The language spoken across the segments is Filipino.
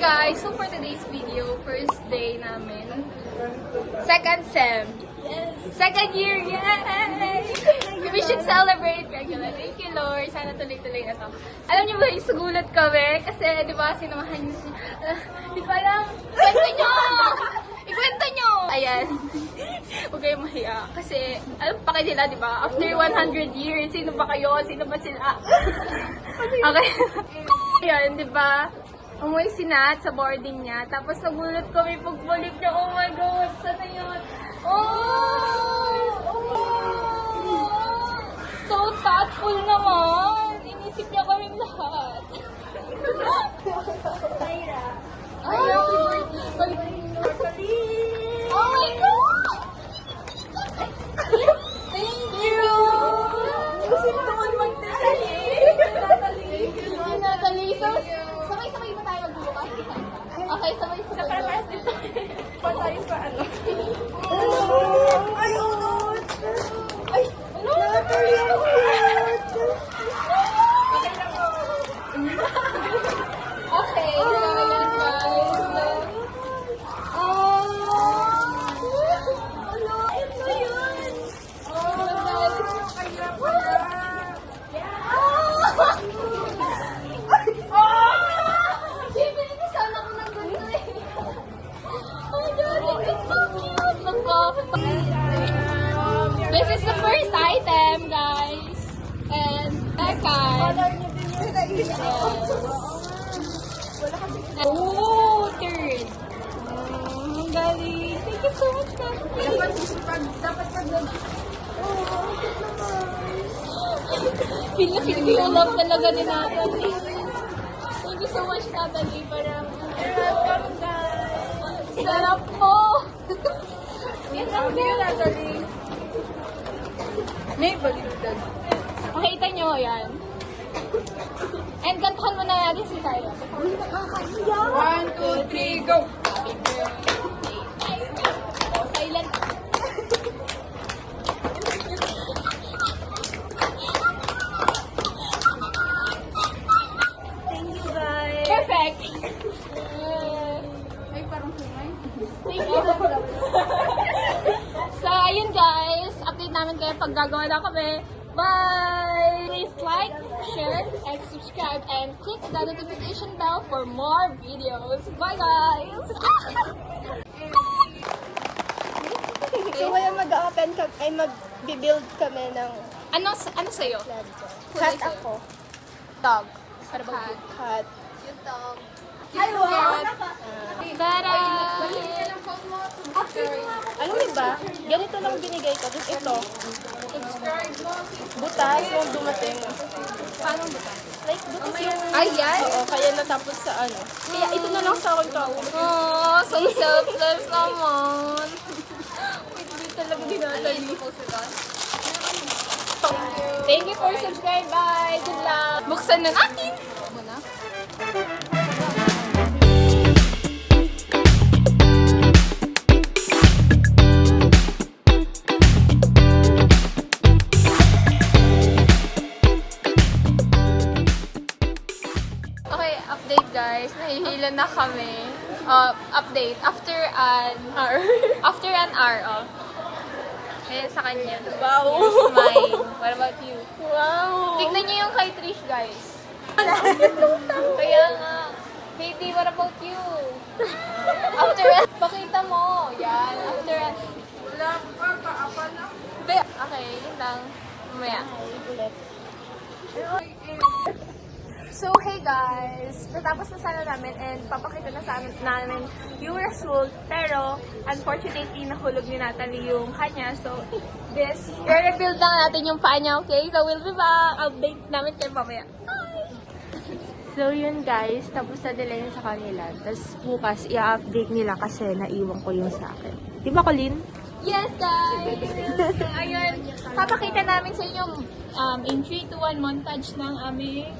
guys! So for today's video, first day namin. Second sem. Second year! Yay! We should celebrate. Kaya thank you Lord. Sana tuloy-tuloy na to. Alam niyo ba, sugulat kami. Kasi di ba, sinamahan niyo si... di ko alam. Ikwento niyo! Ikwento niyo! Ayan. Huwag kayong mahiya. Kasi, alam pa kayo nila, di ba? After 100 years, sino ba kayo? Sino ba sila? Okay. Ayan, di ba? Umuwi si Nat sa boarding niya. Tapos nagulat kami pagbalik niya. Oh my God! Sana yun? So thoughtful naman! Inisip niya kaming lahat. Myra. Happy birthday! Oh my God! Thank you! Kasi naman mag-thank Natalie. So, sabay-sabay ba tayo magbubukas? Okay, sabay-sabay. Sa para-paras dito. Pa tayo sa ano? Ay, unod! Ay, Natalie! Okay, so yan guys. This is the first item, guys. And second. Oh, third. Ang galing. Thank you so much, guys. Feel na feel ko yung love talaga ni Natalie. Thank you so much, Natalie. Parang, sarap po. Yan ang Natalie. May baliktad. Makita nyo, yan. And kantahan mo na natin si Tyler. 1, 2, 3, go! Happy birthday, Tyler. Oh, silent. Thank you, guys! Perfect. Ay, parang kumay. Thank you. So, ayun guys. Update namin kayo pag gagawa na kami. Bye! Please like, share, and subscribe, and click the notification bell for more videos. Bye guys! So, ngayon mag-open kami, ay mag-build kami ng Ano sa'yo? cat ako. Dog. What about you? Cat. Bye! Ano ba? Ganito lang binigay ko. Tapos ito. Butas yung dumating. Paano ba? Like, butas yung... Ayan! Oo, kaya natapos sa ano. Kaya ito na lang sa akin tawag. Oh, so selfless naman. Wait, talaga dinatali. Thank you for subscribe. Bye! Good luck! Buksan na natin! Muna. Okay, update guys. Nahihilan na kami. Update. After an hour. Oh. Ayan sa kanya. Wow! Here's mine. What about you? Wow! Tignan niyo yung kay Trish, guys. Kaya nga. Katie, what about you? After an... Pakita mo. Yan. After an... Wala pa, paapa na. Okay, yun lang. Mamaya. So, hey guys! Natapos na sana namin and papakita na sa namin yung result. Pero, unfortunately, nahulog ni Natalie yung kanya. So, i-rebuild lang natin yung paa niya, okay? So, we'll be back. Update namin kayo mamaya. So yun guys, tapos na nila yun sa kanila. Tapos bukas, i-update nila kasi naiwan ko yung sa akin. Di ba, Colleen? Yes, guys! Ayun, papakita namin sa inyo in 3 to 1 montage ng aming...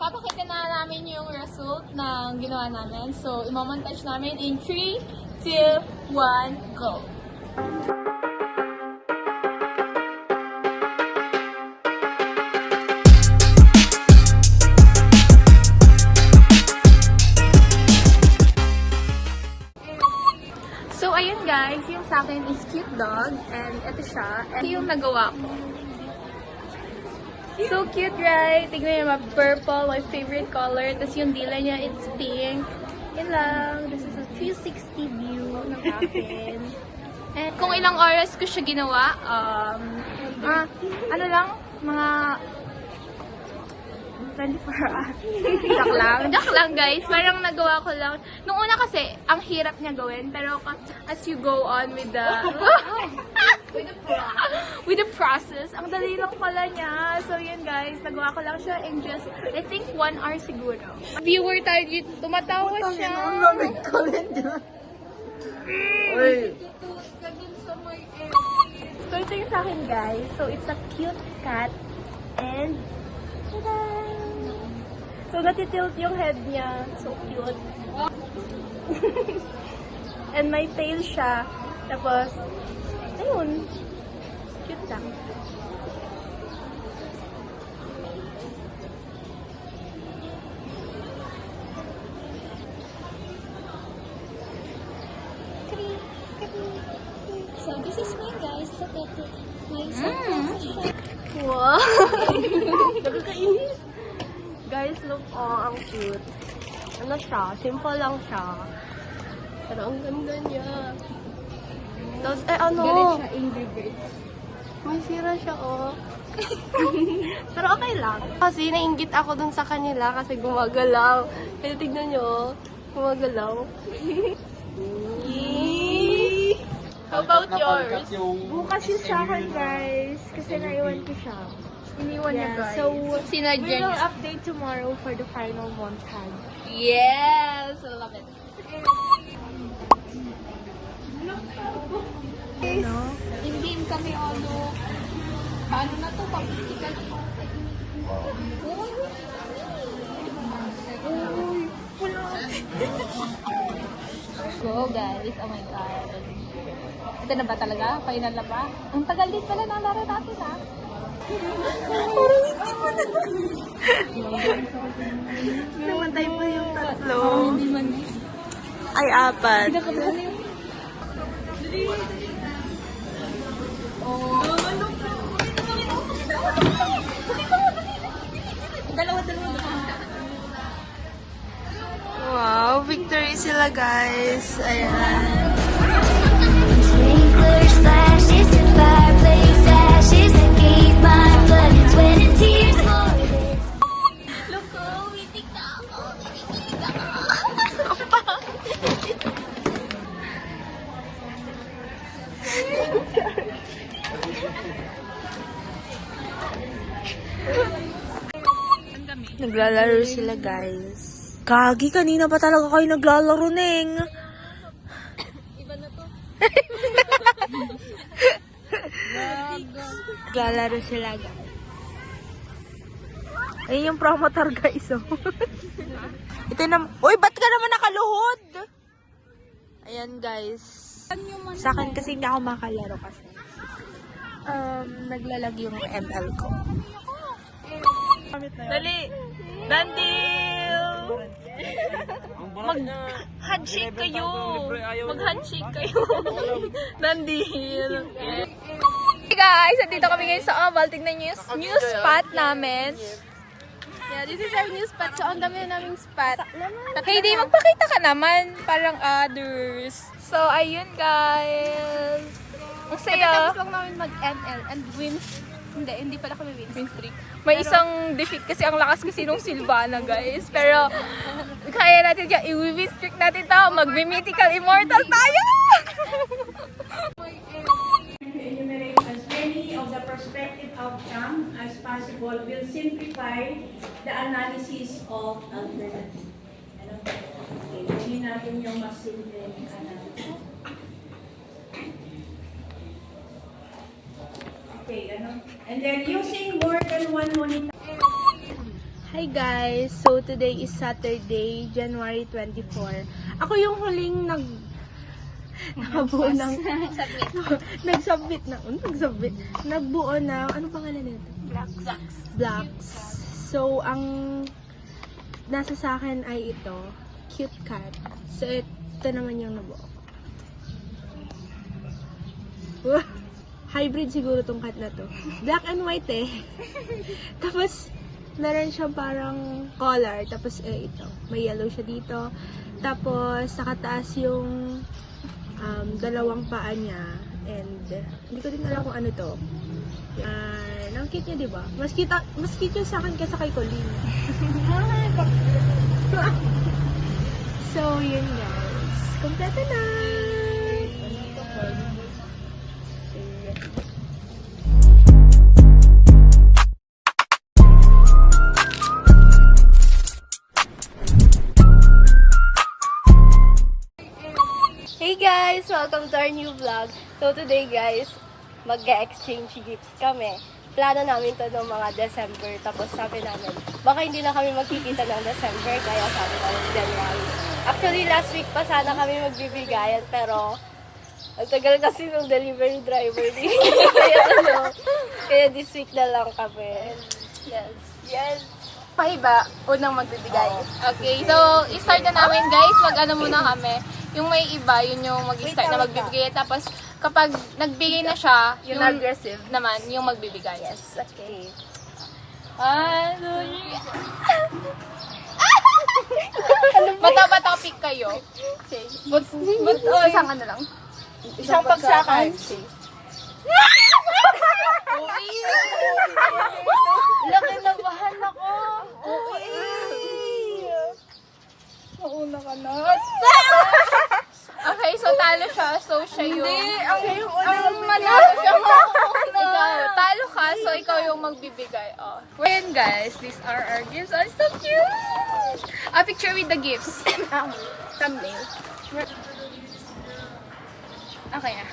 Papakita na namin yung result ng ginawa namin. So, imamontage namin in 3, 2, 1, go! sa akin is cute dog. And ito siya. And ito yung nagawa ko. So cute, right? Tignan niyo, purple, my favorite color. Tapos yung dila niya, it's pink. Yan lang. This is a 360 view ng akin. And kung ilang oras ko siya ginawa, ano lang, mga 24 hours. Joke lang guys. Parang nagawa ko lang. Nung una kasi, ang hirap niya gawin. Pero as you go on with the with the process, ang dali lang pala niya. So yun guys, nagawa ko lang siya in just, I think 1 hour siguro. Viewer tayo dito, tumatawa siya. So ito yung sa akin guys. So it's a cute cat. And tada! So natitilt yung head niya. So cute. And may tail siya. Tapos, ayun. Cute lang. So this is my guys. Look at it. My surprise. Wow! Nakakainis. Guys, look, oh, ang cute. Ano siya? Simple lang siya. Pero ang ganda niya. Tapos, ano? Galit siya, Angry Birds. May sira siya, oh. Pero okay lang. Kasi nainggit ako dun sa kanila kasi gumagalaw. Kaya tignan nyo, oh. Gumagalaw. How about yours? Bukas yung sa akin, guys. Kasi naiwan ko siya. Iniwan niya, Yeah, guys. so, we Sinadya will niya. update tomorrow for the final montage. Yes! I love it. Ano? In-game kami, ano. Paano na to? Pag-ikan ko. Go, guys. Oh my God. Ito na ba talaga? Final na ba? Ang tagal din pala ng laro natin, ha? Namatay pa yung tatlo. Ay, apat. Wow, victory sila, guys. Ayan. Sprinkler splashes and fireplace ashes that gave my blood 20 tears more. Look, oh, witik na ako. Naglalaro sila, guys. Kagi, kanina pa talaga kayo naglalaro, Neng. Iba na to. Naglalaro sila, guys. Ayun yung promoter, guys, oh. Ito na. Uy, ba't ka naman nakaluhod? Ayan, guys. Sa akin kasi hindi ako makalaro kasi. Naglalag yung ML ko. Dali! Dandil! Mag-handshake kayo! Mag-handshake kayo! Dandil! Hey guys, andito kami ngayon sa Oval. Tignan nyo yung new spot namin. Yeah, this is our new spot. So, ang dami na naming spot. Hey, di, magpakita ka naman. Parang others. So, ayun guys. Ang saya. Tapos lang namin mag-ML and win. Hindi pala kami win streak. May isang defeat kasi ang lakas kasi nung Silvana, guys. Pero, kaya natin dyan. I-win streak natin to. Mag-mythical immortal tayo! Enumerate as many of the prospective outcome as possible will simplify the analysis of alternative. Ano? Okay, gawin natin yung mas simple analysis. Okay, ano? And then using more than one monitor. Hi guys! So today is Saturday, January 24. Ako yung huling nakabuo ng nagbuo ng ano pangalan nito? Blocks. So ang nasa sa akin ay ito, cute cat. So ito naman yung nabuo. Hybrid siguro tong cat na to. Black and white eh. Tapos, meron siyang parang collar. Tapos, ito. May yellow siya dito. Tapos, nakataas yung dalawang paa niya. And, hindi ko din alam kung ano to. Yan. Ang cute niya, diba? Mas cute yung sa akin kaysa kay Colleen. So, yun guys. Kompleto na! Hey guys! Welcome to our new vlog. So today guys, mag-exchange gifts kami. Plano namin to noong mga December. Tapos sabi namin, baka hindi na kami magkikita ng December. Kaya sabi namin January. Actually, last week pa sana kami magbibigayan. Pero, ang tagal kasi ng delivery driver din. Kaya this week na lang kami. Yes. Pa iba, unang magbibigay. Okay, so i-start na namin guys. Mag-ano muna kami. Yung may iba, yun yung mag-start na magbibigay. Tapos kapag nagbigay na siya, Yung aggressive. naman, yung magbibigay. Yes, okay. Bata-bata pick kayo. But isang ano lang? Isang pagsakan. Laki na bahan ako. Mauna ka na. Okay, so talo siya. So siya yung... Hindi, ang manalo siya ikaw, talo ka, so ikaw yung magbibigay. Oh. Ayan guys, these are our gifts. Oh, so cute! A picture with the gifts. thumbnail. Okay na.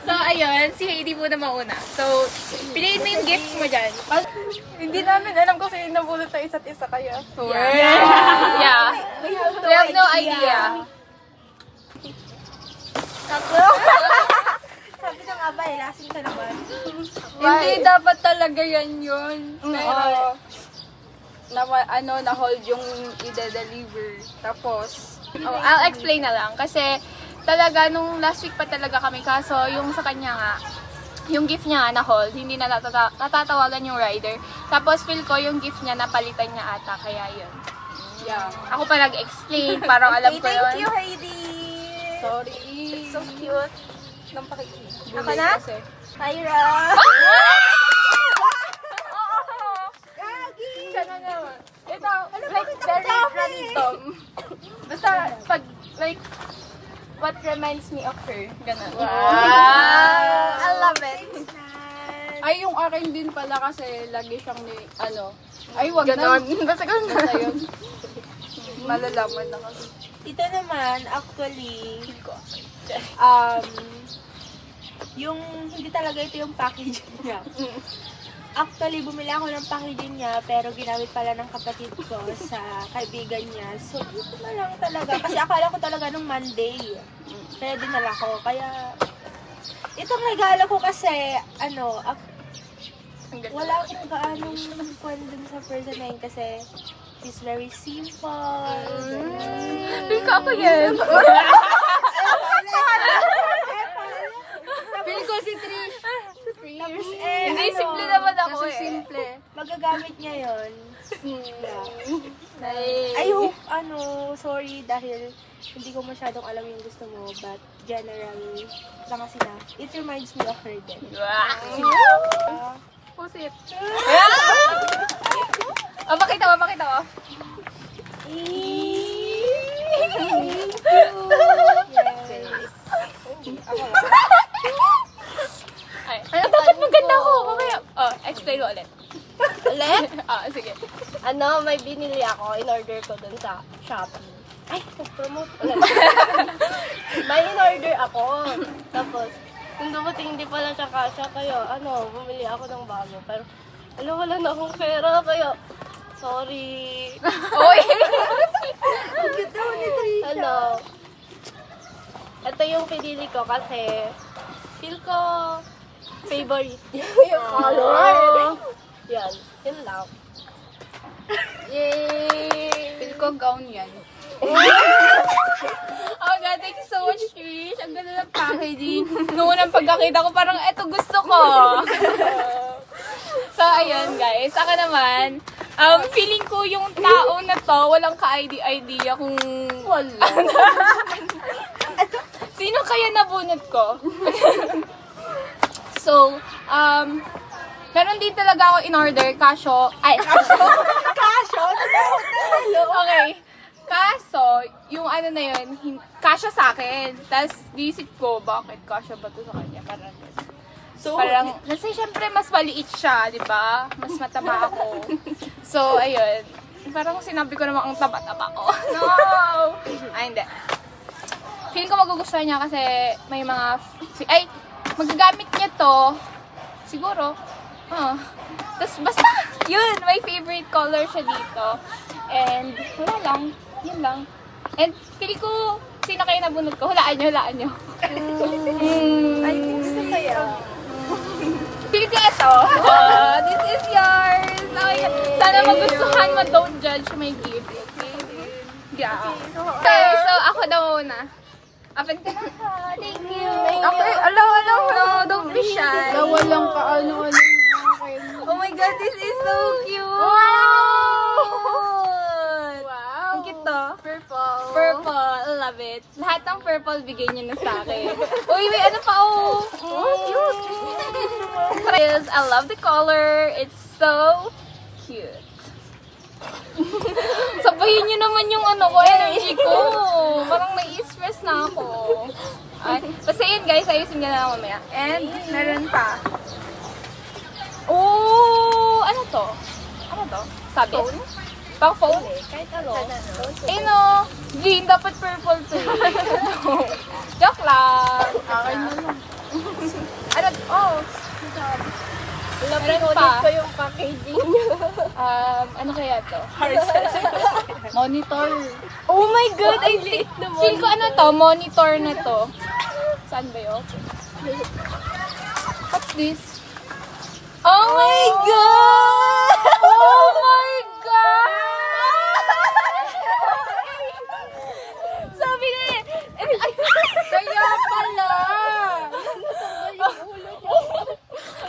So, ayun, si Heidi muna mauna. So, piliin mo yung gifts mo dyan. Hindi namin alam kung sino nabulot sa isa't isa kaya. Yeah. We have no idea. Sabi ng aba eh, lasing ka naman. Hindi dapat talaga yan yun. Pero, na-hold yung i-deliver. Tapos, Oh, I'll explain na lang. Kasi, talaga, nung last week pa talaga kami. Kaso, yung sa kanya nga, yung gift niya nga na-hold, hindi na natatawagan yung rider. Tapos, feel ko yung gift niya napalitan niya ata. Kaya yun. yeah. Ako pa nag-explain, parang alam ko yun. Thank you, Heidi! Sorry. So cute. Nang pakikita. Ako na? Myra! Siya na naman. Ito, like, very random. Basta, pag, like, what reminds me of her. Ganun. I love it. Ay, yung akin din pala kasi lagi siyang ay, wag Ganon. na. Basta ganun. Basta yun. Malalaman na kasi. Ito naman, actually, yung hindi talaga ito yung packaging niya. Actually, bumili ako ng packaging niya, pero ginamit pala ng kapatid ko sa kaibigan niya. So, ito na lang talaga. Kasi akala ko talaga nung Monday. Kaya dinala ko. Kaya, itong regalo ko kasi, wala akong gaanong fun dun sa person na yun kasi it's very simple. Feel ko ako yan. Feel ko si Trish. Tapos, Hindi, simple naman ako Kasi eh. simple. magagamit niya yun. Nice. I hope, sorry dahil hindi ko masyadong alam yung gusto mo, but general lang kasi na, it reminds me of her din. Wow. Pusit. Oh, pakita mo. Ay, dapat maganda ko. Mamaya. Oh, explain mo ulit. Ulit? Sige. May binili ako, in-order ko dun sa Shopee. Ay, promote ulit. May in-order ako. Tapos, nung dumating hindi pala siya kasya, kaya bumili ako ng bago. Pero, wala na akong pera, kaya, sorry. Oy! Ito yung pinili ko kasi, feel ko, favorite. Yung color. Yan, yun lang. Feel ko gown yan. Oh God, thank you so much, Trish. Ang ganda ng packaging. Noong unang pagkakita ko, parang eto gusto ko. So, ayun guys. Ako naman, feeling ko yung tao na to, walang ka-idea kung wala. Sino kaya nabunot ko? So, meron din talaga ako in-order, kasyo. Okay. Kaso, yung ano na yun, kasya sa akin. Tapos, diisip ko, bakit kasya ba to sa kanya? Parang, parang, kasi syempre, mas maliit siya, di ba? Mas mataba ako. So, ayun. Parang sinabi ko naman ang taba-taba ko. No! Ay, hindi. Feeling ko magugustuhan niya kasi may mga, magagamit niya to. Siguro. Tapos, basta, yun, my favorite color siya dito. And, wala lang. Yun lang. And, feeling ko, sino kayo nabunod ko? Hulaan nyo. I think so kaya. Feeling ko ito. This is yours. Okay. Sana magustuhan mo. Don't judge my gift. Okay? Yeah. Okay, so ako na muna. Open ka na. Thank you. Okay, hello. Don't be shy. Na walang kaano-ano yung akin. Oh my God, this is so cute. Wow! Ang cute to. Purple. Love it. Lahat ng purple, bigay niyo na sa akin. Uy, may ano pa, oh. Cute. I love the color. It's so cute. Sabayin niyo naman yung energy ko. Parang nai-stress na ako. Basta yun guys, ayusin niya na mamaya. And, meron pa. Oh, ano to? Sabi? Pang phone? Kahit ano. No. Green, dapat purple to. Joke lang. Okay na lang. Meron Ulit pa. ko yung packaging niya. Ano kaya to? Monitor. Oh my God, I think naman. Feel ko to? Monitor na to. Saan ba yun? What's this? Oh my God! Oh my God! Sabi na eh. Kaya pala.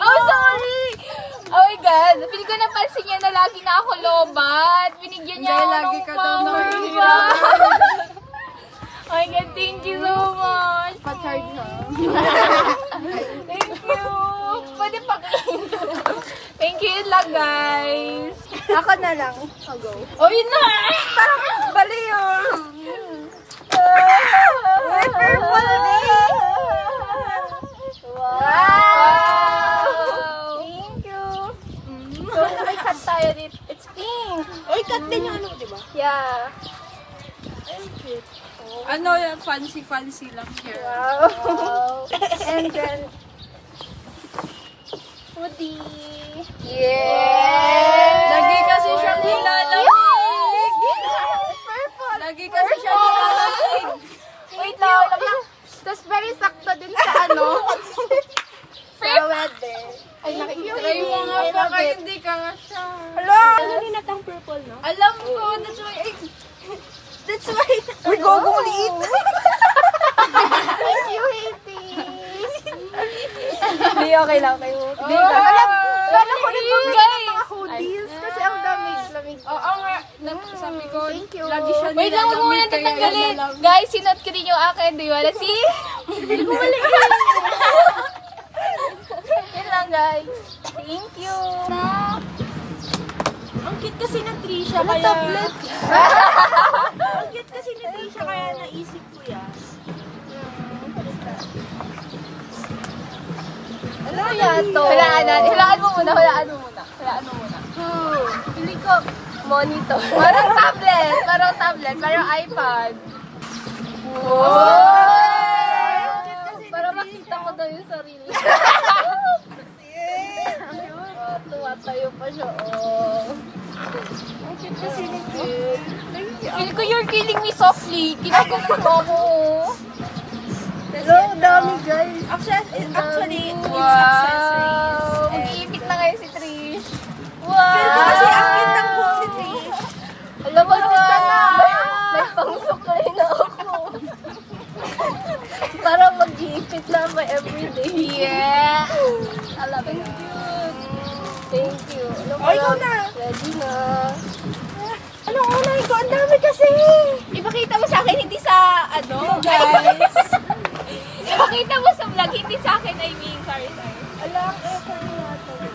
Oh, sorry! Oh my God. Feel ko napansin niya na lagi na ako lobat. Binigyan niya ako lagi ng ka daw power nahihirap. bank. Oh my God, thank you so much. Pa-charge na. Thank you. Pwede pa Thank you, yun lang, guys. Ako na lang. I'll go. Oh, yun na! Parang bali yun. May purple din. Wow! Thank you. So, may cut tayo dito. It's pink. Uy, cut din yung di ba? Yeah. Ano yan? Fancy lang here. Wow. And then, hoodie. Yeah! Lagi kasi siyang nilalamig. Purple. Lagi kasi siyang nilalamig. Wait lang. Tapos very sakto din sa sa wedding. Ay, Try mo nga baka hindi ka nga siya. Ano rin natang purple, no? Alam ko, that's why, may gogong liit. Thank you, Haiti. Hindi, okay lang kayo. Hindi ka. Kala ko nagpapili Guys! ng mga hoodies kasi ang lamig. Oo nga, sabi ko, Thank you. lagi siya Wait lang, huwag mo muna tatanggalin. Guys, sinot ko din yung akin. Do you wanna see? Yun lang, guys. Thank you. Ang cute kasi ng Trisha, Ano, kaya... tablet? Ang cute kasi ng Trisha, kaya naisip ko yan. Ano kaya to? Hulaan mo muna. Pili ko monitor. Parang tablet. Parang iPad. Para makita ko daw yung sarili. Tuwatayo pa siya, Ang cute kasi ni Kate. Feel ko you're killing me softly. Kinagawa mo ako. Hello, dami guys. Actually, it's Wow. accessories. Mag-iipit na ngayon si Trish. Pero Wow. kasi ang cute ng buhok ni Trish. Alam mo, ka na. May pang Yeah! I love it. Thank you. Ano O, ikaw na. Ready na. Anong unahin ko? Ang dami kasi. Ipakita mo sa akin, hindi sa guys. Ipakita mo sa vlog, hindi sa akin, I mean. Sorry. Alam, effort natin.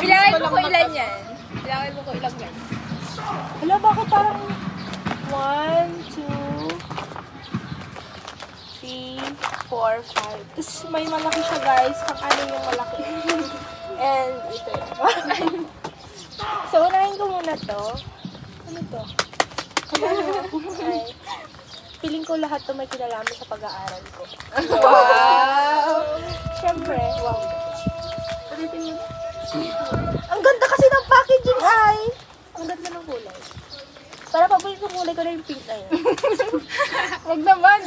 Bilangin mo ko ilan yan. Bilangin mo ko ilan yan. Hala, bakit parang 1, 2, 3, 4, 5. Tapos may malaki siya, guys. Kung ano yung malaki. And ito yun. So, unahin ko muna to. Ano to? Ay, feeling ko lahat to may kinalaman sa pag-aaral ko. Wow! Siyempre, wow. Ang ganda kasi ng packaging, ay! Ang ganda ng kulay. Para paborito ng kulay ko na yung pink na yun. Wag naman.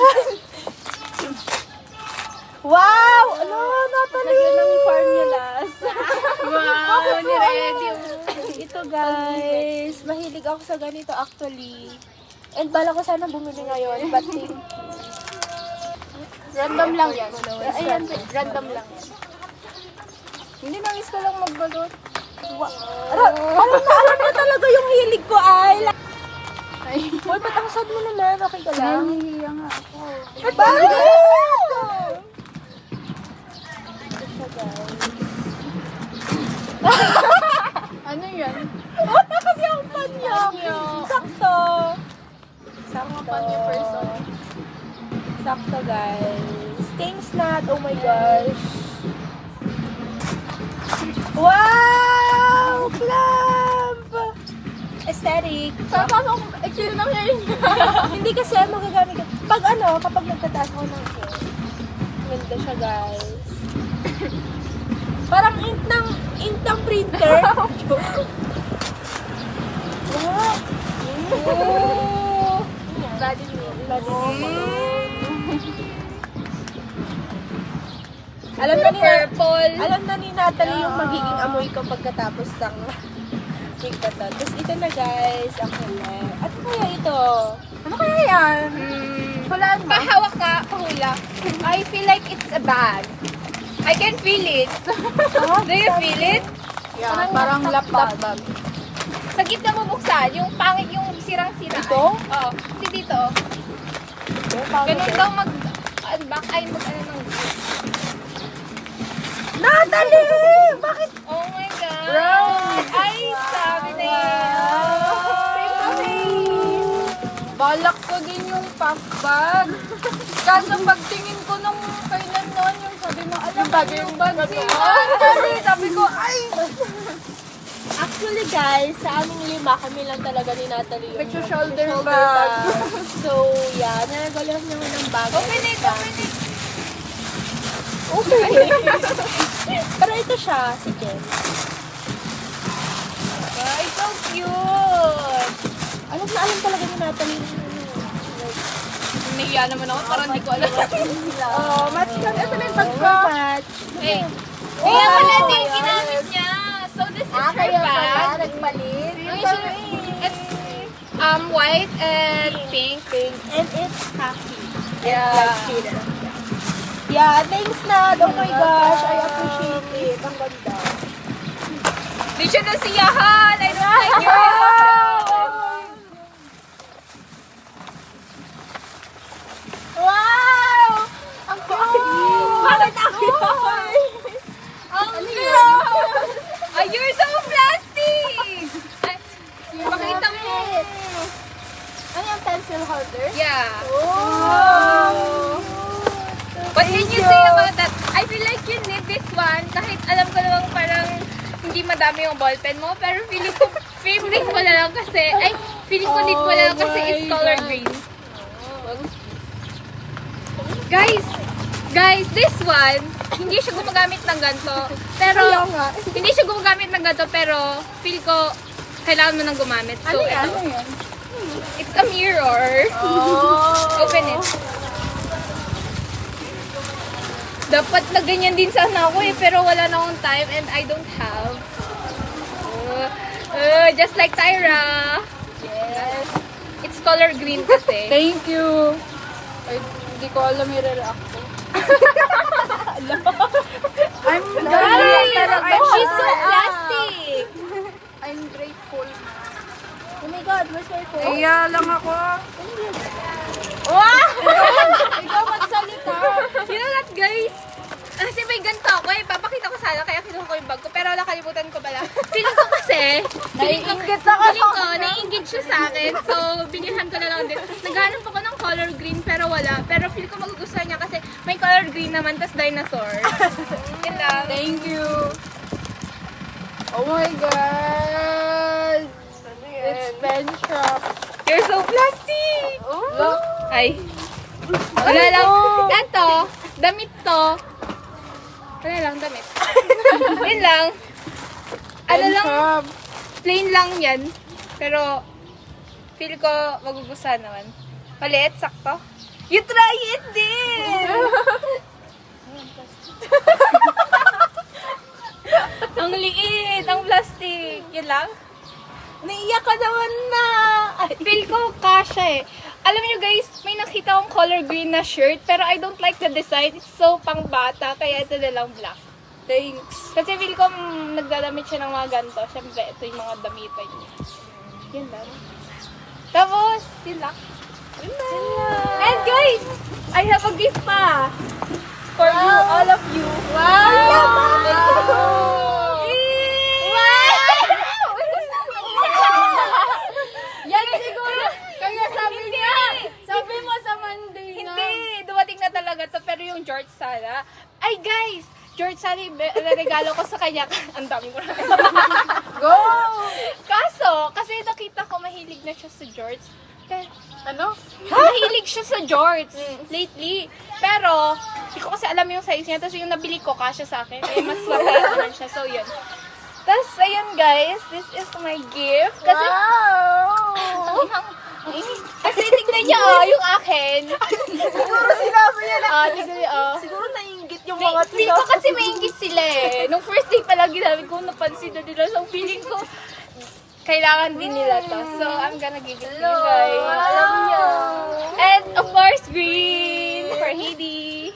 Wow! Ano, Natalie? Lagyan ng formulas. Wow! Niready. Ito, guys. Mahilig ako sa ganito, actually. And bala ko sana bumili ngayon, but thank you. Random lang yan. Ayan, Random lang yan. Hindi, nangis ko lang magbalot. Parang na talaga yung hilig ko, ay. Uy, ba't ang sad mo naman? Okay ka lang? Nahihiya nga ako. Bakit? Ano yan? Kasi ang fan niya. Sakto. Sama pa niya person. Sakto, guys. Thanks, Nat. Oh my gosh. Wow! Clamp! Aesthetic. Tapos actually nang hair niya. Hindi kasi magagamit ko. Kapag nagtataas ako ng hair. Ganda siya, guys. Parang ink ng printer. Wow! Oh! Body Alam na ni Natalie yung magiging amoy ko pagkatapos ng wig na to. Tapos ito na, guys, ang huli. Ano kaya ito? Ano kaya yan? Hulaan ba? Pahawak ka, pahula. I feel like it's a bag. I can feel it. Do you feel it? Yeah, parang laptop bag. Sa gitna mo buksan, yung pangit, yung sirang-sira. Ito? Oo. Hindi dito. Ganun daw mag-unbox, ay mag-ano ng... Natalie! Bakit? Oh my God! Brown! Ay, sabi na yun. Balak ko din yung pack bag. Kaso pagtingin ko nung kailan noon, yung sabi mo, alam ba yung bag siya? Sabi ko, ay! Actually, guys, sa aming 5, kami lang talaga ni Natalie yung Nag-shoulder bag. So, yeah, nagagalang naman ng bag. Open it, open it. Okay. Pero ito siya, si Jen. Ay, so cute. Alam na alam talaga ni Natalie. Nahiya naman ako, parang hindi ko alam. Oh, match ka. Ito na yung bag ko. Match. Hey. Kaya wala din yung ginamit niya. So this is her bag. Nagpalit. It's white and pink. And it's happy. Yeah. Yeah, thanks, Nad. Oh my gosh, I appreciate it. Ang ganda. Di siya nasiyahan. I don't like you. Wow! Ang cute! Bakit ako? Ang cute. Ay, you're so plastic. Ay, pakita mo. Ano yung pencil holder? Yeah. Oh! What can you say about that? I feel like you need this one. Kahit alam ko namang parang hindi madami yung ballpen mo. Pero feeling ko, favorite ko na lang kasi, feeling ko need ko na lang kasi it's color green. Guys, this one, hindi siya gumagamit ng ganito. Pero, hindi siya gumagamit ng ganito, pero feel ko, kailangan mo nang gumamit. So, ito. It's a mirror. Open it. Dapat na ganyan din sana ako pero wala na akong time and I don't have. Just like Tyra. Yes. It's color green kasi. Thank you. Ay, hindi ko alam i-react ko. She's so plastic! I'm grateful. Oh my God, where's my phone? Iya lang ako. Ikaw magsalita! You know what, guys? Kasi may ganito ako eh. Papakita ko sana kaya kinuha ko yung bag ko. Pero nakalimutan ko pala. Feeling ko kasi, feeling ko, naiingit siya sa akin. So, binilhan ko na lang din. Naghanap ako ng color green pero wala. Pero feel ko magugustuhan niya kasi may color green naman, tas dinosaur. Yun lang. Thank you. Oh my God. It's pen shop. You're so plastic! Oh. Ay. Wala lang. Eto, damit to. Wala lang, damit. Yun lang. Ano lang, plain lang yan. Pero, feel ko magugustuhan naman. Maliit, sakto. You try it din! Ang liit, ang plastic. Yun lang. Naiyak ka naman na! Feel ko kasha eh. Alam niyo guys, may nakita akong color green na shirt, pero I don't like the design. It's so pang bata, kaya ito na lang black. Thanks. Kasi feel ko nagdadamit siya ng mga ganito. Siyempre, ito yung mga damitan niya. Yun lang. Tapos, yun lang. And guys, I have a gift pa. For you, all of you. Yan siguro. Kaya sabi mo sa Monday na. Hindi, dumating na talaga to. Pero yung George sana. Ay guys, George sana regalo ko sa kanya. Ang dami ko na. Go! Kaso, kasi nakita ko mahilig na siya sa George. Pero, Ano? mahilig siya sa George lately. Pero, hindi ko kasi alam yung size niya. Tapos yung nabili ko, kasya sa akin. Eh, mas mapayat naman siya. So, yun. Tapos, ayun guys. This is my gift. Kasi, kasi tignan niyo, yung akin. Siguro sinabi niya na. Tignan niyo, Siguro naiingit yung mga Feel ko kasi maingit sila eh. Nung first day pa lang ginamit ko, napansin na nila. So, feeling ko, kailangan din nila to. So, I'm gonna give it to you guys. Alam niyo. And, of course, green for Heidi.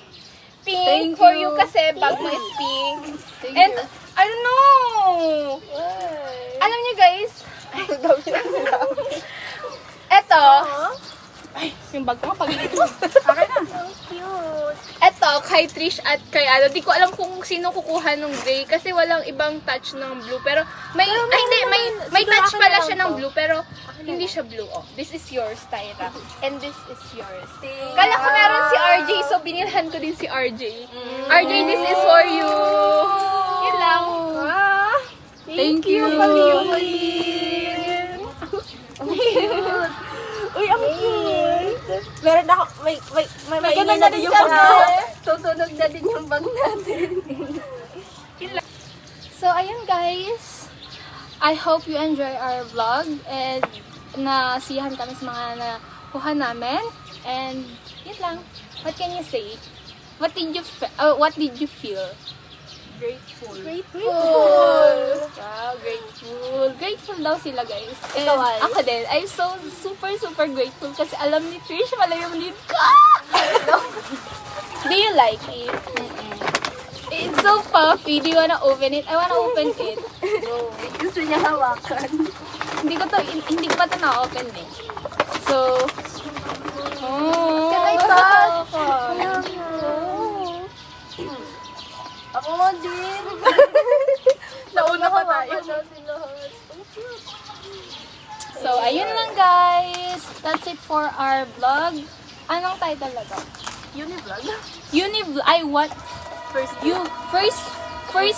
Pink Thank for you. you kasi bag mo is pink. Thank And, you. I don't know. Alam niyo guys, eto, ay, yung bag ko pag Eto, kay Trish at kay ano, di ko alam kung sino kukuha nung gray kasi walang ibang touch ng blue. Pero may, may touch pala siya ng blue pero hindi siya blue. Oh, this is yours, Tyra. And this is yours. Kala ko meron si RJ, so binilhan ko din si RJ. RJ, this is for you. Yun lang. Thank you. Uy, ang cute! Meron ako, may ganun na din yung Susunog na din yung bag natin. So, ayun guys. I hope you enjoy our vlog and nasiyahan kami sa mga nakuha namin. And, yun lang. What can you say? What did you feel? Grateful. Wow, grateful. Grateful daw sila guys. And ako din, I'm so super grateful kasi alam ni Trish, wala yung lead ko. Do you like it? It's so puffy. Do you wanna open it? I wanna open it. Gusto niya hawakan. Hindi ko pa ito na-open eh. So, Can I touch? Ako mo din. Nauna pa tayo. So, ayun lang guys. That's it for our vlog. Anong title na to? Univlog? I want first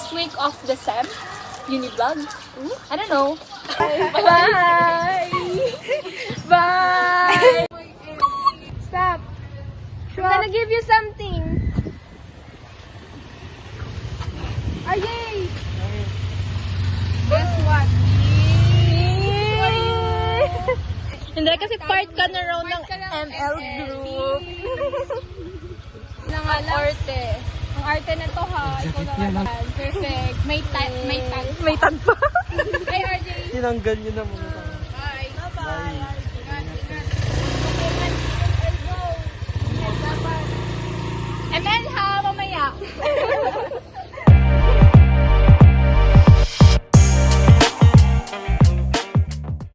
week of the sem. Univlog? I don't know. Bye! Bye! Stop. I'm gonna give you something. Ayay! Guess what? Hindi, kasi part ka na raw ng ML group. Ng arte. Ang arte na to ha. Ikaw naman. Perfect. May tag. May tag pa. Hi RJ. Tinanggal niyo na muna. Bye. Bye. ML ha.